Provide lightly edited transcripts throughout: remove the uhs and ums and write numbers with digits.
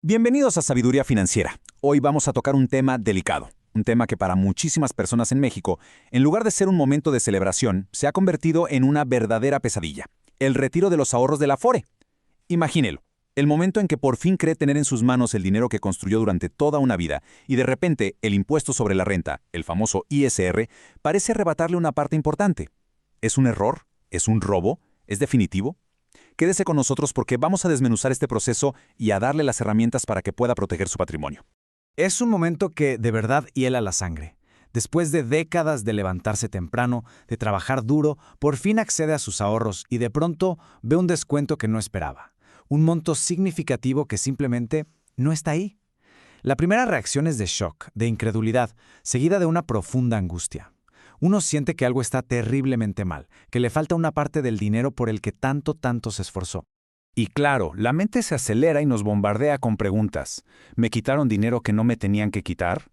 Bienvenidos a Sabiduría Financiera. Hoy vamos a tocar un tema delicado, un tema que para muchísimas personas en México, en lugar de ser un momento de celebración, se ha convertido en una verdadera pesadilla: el retiro de los ahorros del Afore. Imagínelo, el momento en que por fin cree tener en sus manos el dinero que construyó durante toda una vida y de repente el impuesto sobre la renta, el famoso ISR, parece arrebatarle una parte importante. ¿Es un error? ¿Es un robo? ¿Es definitivo? Quédese con nosotros porque vamos a desmenuzar este proceso y a darle las herramientas para que pueda proteger su patrimonio. Es un momento que de verdad hiela la sangre. Después de décadas de levantarse temprano, de trabajar duro, por fin accede a sus ahorros y de pronto ve un descuento que no esperaba. Un monto significativo que simplemente no está ahí. La primera reacción es de shock, de incredulidad, seguida de una profunda angustia. Uno siente que algo está terriblemente mal, que le falta una parte del dinero por el que tanto se esforzó. Y claro, la mente se acelera y nos bombardea con preguntas. ¿Me quitaron dinero que no me tenían que quitar?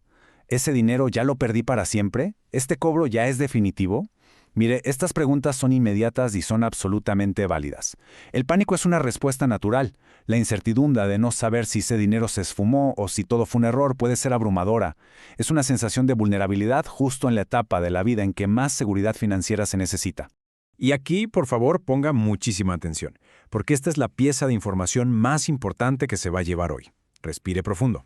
¿Ese dinero ya lo perdí para siempre? ¿Este cobro ya es definitivo? Mire, estas preguntas son inmediatas y son absolutamente válidas. El pánico es una respuesta natural. La incertidumbre de no saber si ese dinero se esfumó o si todo fue un error puede ser abrumadora. Es una sensación de vulnerabilidad justo en la etapa de la vida en que más seguridad financiera se necesita. Y aquí, por favor, ponga muchísima atención, porque esta es la pieza de información más importante que se va a llevar hoy. Respire profundo.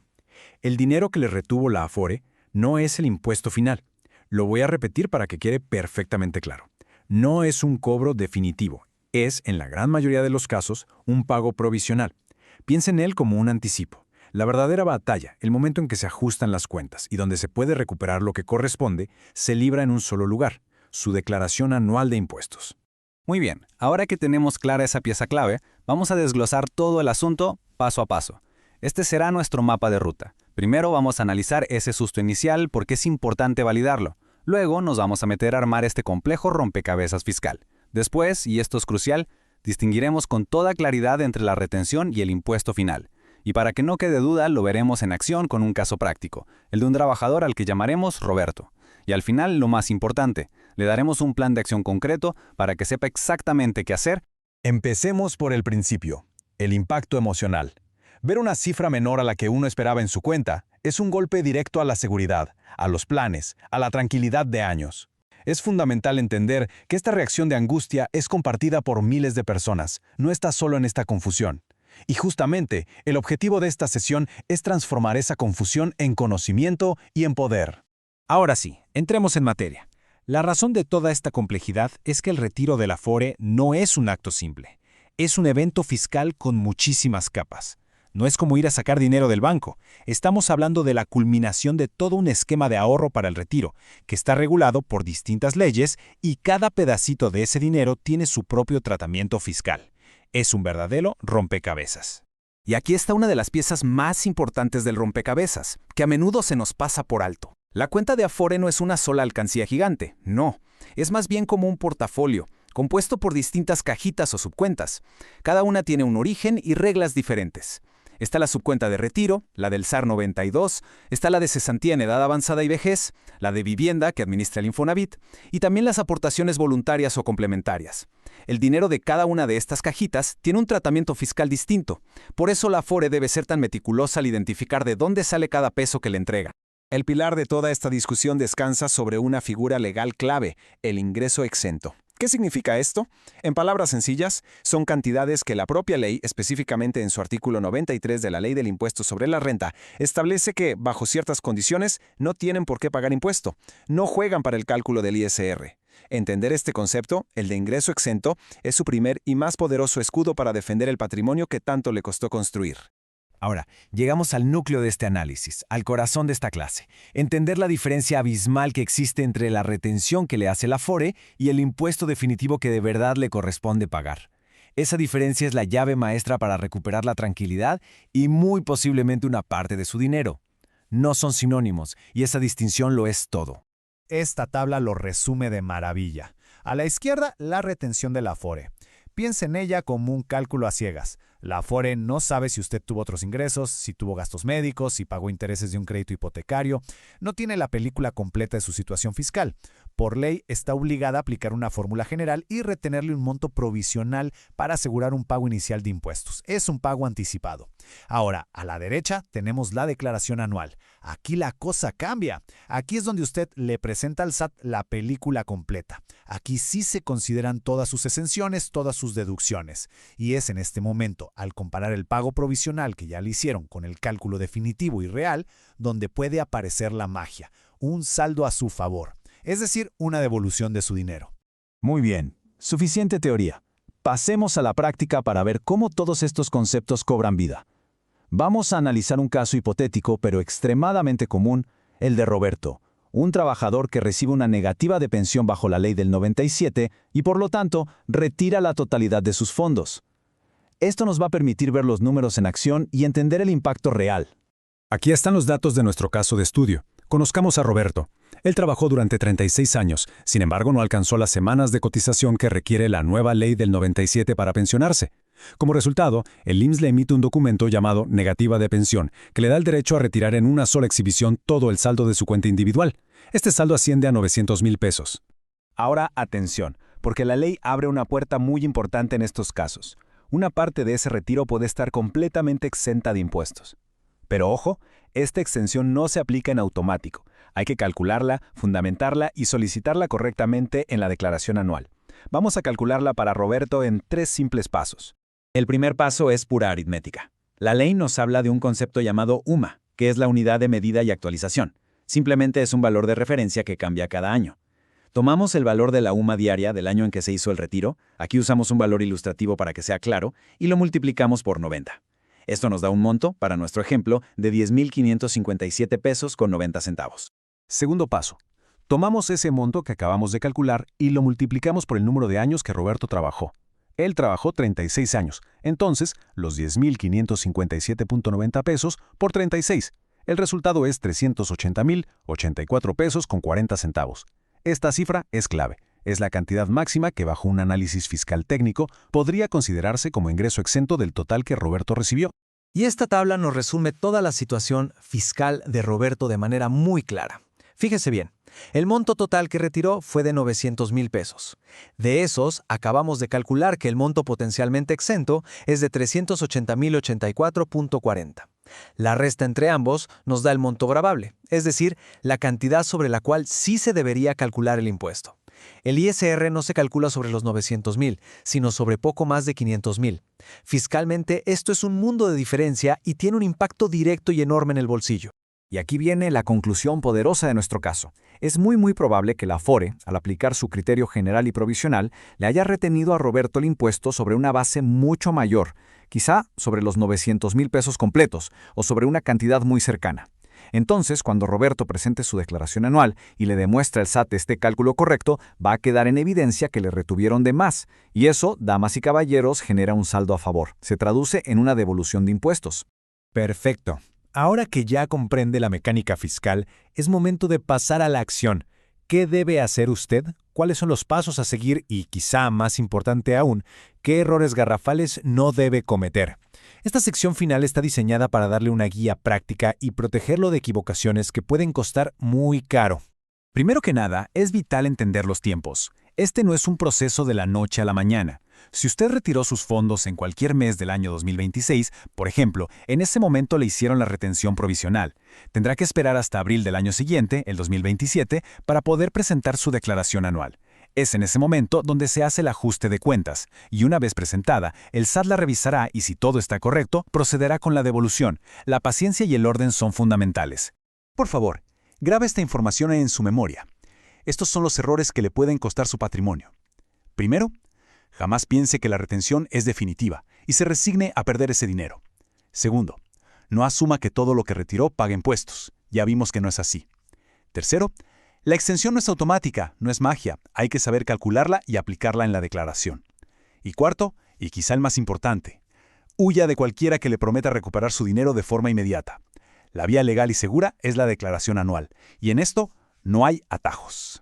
El dinero que le retuvo la Afore no es el impuesto final. Lo voy a repetir para que quede perfectamente claro. No es un cobro definitivo. Es, en la gran mayoría de los casos, un pago provisional. Piensa en él como un anticipo. La verdadera batalla, el momento en que se ajustan las cuentas y donde se puede recuperar lo que corresponde, se libra en un solo lugar: su declaración anual de impuestos. Muy bien, ahora que tenemos clara esa pieza clave, vamos a desglosar todo el asunto paso a paso. Este será nuestro mapa de ruta. Primero vamos a analizar ese susto inicial porque es importante validarlo. Luego nos vamos a meter a armar este complejo rompecabezas fiscal. Después, y esto es crucial, distinguiremos con toda claridad entre la retención y el impuesto final. Y para que no quede duda, lo veremos en acción con un caso práctico, el de un trabajador al que llamaremos Roberto. Y al final, lo más importante, le daremos un plan de acción concreto para que sepa exactamente qué hacer. Empecemos por el principio: el impacto emocional. Ver una cifra menor a la que uno esperaba en su cuenta es un golpe directo a la seguridad, a los planes, a la tranquilidad de años. Es fundamental entender que esta reacción de angustia es compartida por miles de personas, no está solo en esta confusión. Y justamente, el objetivo de esta sesión es transformar esa confusión en conocimiento y en poder. Ahora sí, entremos en materia. La razón de toda esta complejidad es que el retiro del Afore no es un acto simple. Es un evento fiscal con muchísimas capas. No es como ir a sacar dinero del banco. Estamos hablando de la culminación de todo un esquema de ahorro para el retiro, que está regulado por distintas leyes y cada pedacito de ese dinero tiene su propio tratamiento fiscal. Es un verdadero rompecabezas. Y aquí está una de las piezas más importantes del rompecabezas, que a menudo se nos pasa por alto. La cuenta de Afore no es una sola alcancía gigante, no. Es más bien como un portafolio, compuesto por distintas cajitas o subcuentas. Cada una tiene un origen y reglas diferentes. Está la subcuenta de retiro, la del SAR 92, está la de cesantía en edad avanzada y vejez, la de vivienda que administra el Infonavit, y también las aportaciones voluntarias o complementarias. El dinero de cada una de estas cajitas tiene un tratamiento fiscal distinto. Por eso la Afore debe ser tan meticulosa al identificar de dónde sale cada peso que le entrega. El pilar de toda esta discusión descansa sobre una figura legal clave: el ingreso exento. ¿Qué significa esto? En palabras sencillas, son cantidades que la propia ley, específicamente en su artículo 93 de la Ley del Impuesto sobre la Renta, establece que, bajo ciertas condiciones, no tienen por qué pagar impuesto. No juegan para el cálculo del ISR. Entender este concepto, el de ingreso exento, es su primer y más poderoso escudo para defender el patrimonio que tanto le costó construir. Ahora, llegamos al núcleo de este análisis, al corazón de esta clase: entender la diferencia abismal que existe entre la retención que le hace el Afore y el impuesto definitivo que de verdad le corresponde pagar. Esa diferencia es la llave maestra para recuperar la tranquilidad y muy posiblemente una parte de su dinero. No son sinónimos, y esa distinción lo es todo. Esta tabla lo resume de maravilla. A la izquierda, la retención del Afore. Piensa en ella como un cálculo a ciegas. La Afore no sabe si usted tuvo otros ingresos, si tuvo gastos médicos, si pagó intereses de un crédito hipotecario. No tiene la película completa de su situación fiscal. Por ley, está obligada a aplicar una fórmula general y retenerle un monto provisional para asegurar un pago inicial de impuestos. Es un pago anticipado. Ahora, a la derecha tenemos la declaración anual. Aquí la cosa cambia. Aquí es donde usted le presenta al SAT la película completa. Aquí sí se consideran todas sus exenciones, todas sus deducciones. Y es en este momento, al comparar el pago provisional que ya le hicieron con el cálculo definitivo y real, donde puede aparecer la magia, un saldo a su favor. Es decir, una devolución de su dinero. Muy bien, suficiente teoría. Pasemos a la práctica para ver cómo todos estos conceptos cobran vida. Vamos a analizar un caso hipotético pero extremadamente común, el de Roberto, un trabajador que recibe una negativa de pensión bajo la ley del 97 y por lo tanto retira la totalidad de sus fondos. Esto nos va a permitir ver los números en acción y entender el impacto real. Aquí están los datos de nuestro caso de estudio. Conozcamos a Roberto. Él trabajó durante 36 años, sin embargo no alcanzó las semanas de cotización que requiere la nueva ley del 97 para pensionarse. Como resultado, el IMSS le emite un documento llamado negativa de pensión, que le da el derecho a retirar en una sola exhibición todo el saldo de su cuenta individual. Este saldo asciende a 900,000 pesos. Ahora, atención, porque la ley abre una puerta muy importante en estos casos. Una parte de ese retiro puede estar completamente exenta de impuestos. Pero ojo, esta exención no se aplica en automático. Hay que calcularla, fundamentarla y solicitarla correctamente en la declaración anual. Vamos a calcularla para Roberto en 3 simples pasos. El primer paso es pura aritmética. La ley nos habla de un concepto llamado UMA, que es la unidad de medida y actualización. Simplemente es un valor de referencia que cambia cada año. Tomamos el valor de la UMA diaria del año en que se hizo el retiro, aquí usamos un valor ilustrativo para que sea claro, y lo multiplicamos por 90. Esto nos da un monto, para nuestro ejemplo, de 10,557 pesos con 90 centavos. Segundo paso. Tomamos ese monto que acabamos de calcular y lo multiplicamos por el número de años que Roberto trabajó. Él trabajó 36 años, entonces los 10,557.90 pesos por 36. El resultado es 380,084 pesos con 40 centavos. Esta cifra es clave. Es la cantidad máxima que bajo un análisis fiscal técnico podría considerarse como ingreso exento del total que Roberto recibió. Y esta tabla nos resume toda la situación fiscal de Roberto de manera muy clara. Fíjese bien, el monto total que retiró fue de 900,000 pesos. De esos, acabamos de calcular que el monto potencialmente exento es de 380,084.40. La resta entre ambos nos da el monto gravable, es decir, la cantidad sobre la cual sí se debería calcular el impuesto. El ISR no se calcula sobre los 900,000, sino sobre poco más de 500,000. Fiscalmente, esto es un mundo de diferencia y tiene un impacto directo y enorme en el bolsillo. Y aquí viene la conclusión poderosa de nuestro caso. Es muy probable que la Afore, al aplicar su criterio general y provisional, le haya retenido a Roberto el impuesto sobre una base mucho mayor, quizá sobre los 900,000 pesos completos o sobre una cantidad muy cercana. Entonces, cuando Roberto presente su declaración anual y le demuestre al SAT este cálculo correcto, va a quedar en evidencia que le retuvieron de más. Y eso, damas y caballeros, genera un saldo a favor. Se traduce en una devolución de impuestos. Perfecto. Ahora que ya comprende la mecánica fiscal, es momento de pasar a la acción. ¿Qué debe hacer usted? ¿Cuáles son los pasos a seguir? Y quizá más importante aún, ¿qué errores garrafales no debe cometer? Esta sección final está diseñada para darle una guía práctica y protegerlo de equivocaciones que pueden costar muy caro. Primero que nada, es vital entender los tiempos. Este no es un proceso de la noche a la mañana. Si usted retiró sus fondos en cualquier mes del año 2026, por ejemplo, en ese momento le hicieron la retención provisional. Tendrá que esperar hasta abril del año siguiente, el 2027, para poder presentar su declaración anual. Es en ese momento donde se hace el ajuste de cuentas, y una vez presentada, el SAT la revisará y si todo está correcto, procederá con la devolución. La paciencia y el orden son fundamentales. Por favor, grabe esta información en su memoria. Estos son los errores que le pueden costar su patrimonio. Primero, jamás piense que la retención es definitiva y se resigne a perder ese dinero. Segundo, no asuma que todo lo que retiró paga impuestos. Ya vimos que no es así. Tercero, la exención no es automática, no es magia. Hay que saber calcularla y aplicarla en la declaración. Y cuarto, y quizá el más importante, huya de cualquiera que le prometa recuperar su dinero de forma inmediata. La vía legal y segura es la declaración anual, y en esto no hay atajos.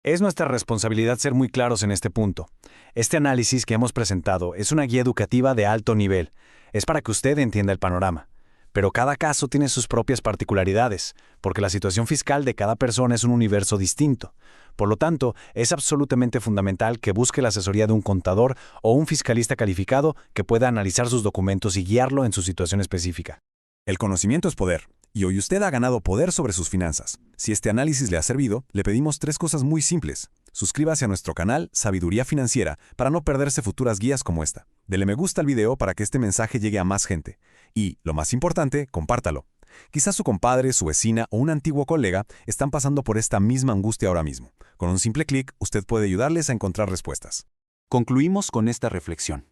Es nuestra responsabilidad ser muy claros en este punto. Este análisis que hemos presentado es una guía educativa de alto nivel. Es para que usted entienda el panorama. Pero cada caso tiene sus propias particularidades, porque la situación fiscal de cada persona es un universo distinto. Por lo tanto, es absolutamente fundamental que busque la asesoría de un contador o un fiscalista calificado que pueda analizar sus documentos y guiarlo en su situación específica. El conocimiento es poder, y hoy usted ha ganado poder sobre sus finanzas. Si este análisis le ha servido, le pedimos 3 cosas muy simples. Suscríbase a nuestro canal Sabiduría Financiera para no perderse futuras guías como esta. Dele me gusta al video para que este mensaje llegue a más gente. Y, lo más importante, compártalo. Quizás su compadre, su vecina o un antiguo colega están pasando por esta misma angustia ahora mismo. Con un simple clic, usted puede ayudarles a encontrar respuestas. Concluimos con esta reflexión.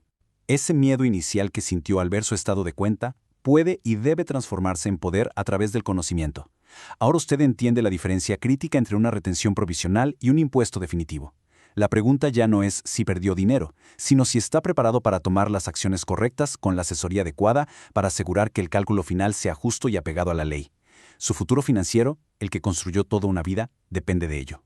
Ese miedo inicial que sintió al ver su estado de cuenta puede y debe transformarse en poder a través del conocimiento. Ahora usted entiende la diferencia crítica entre una retención provisional y un impuesto definitivo. La pregunta ya no es si perdió dinero, sino si está preparado para tomar las acciones correctas con la asesoría adecuada para asegurar que el cálculo final sea justo y apegado a la ley. Su futuro financiero, el que construyó toda una vida, depende de ello.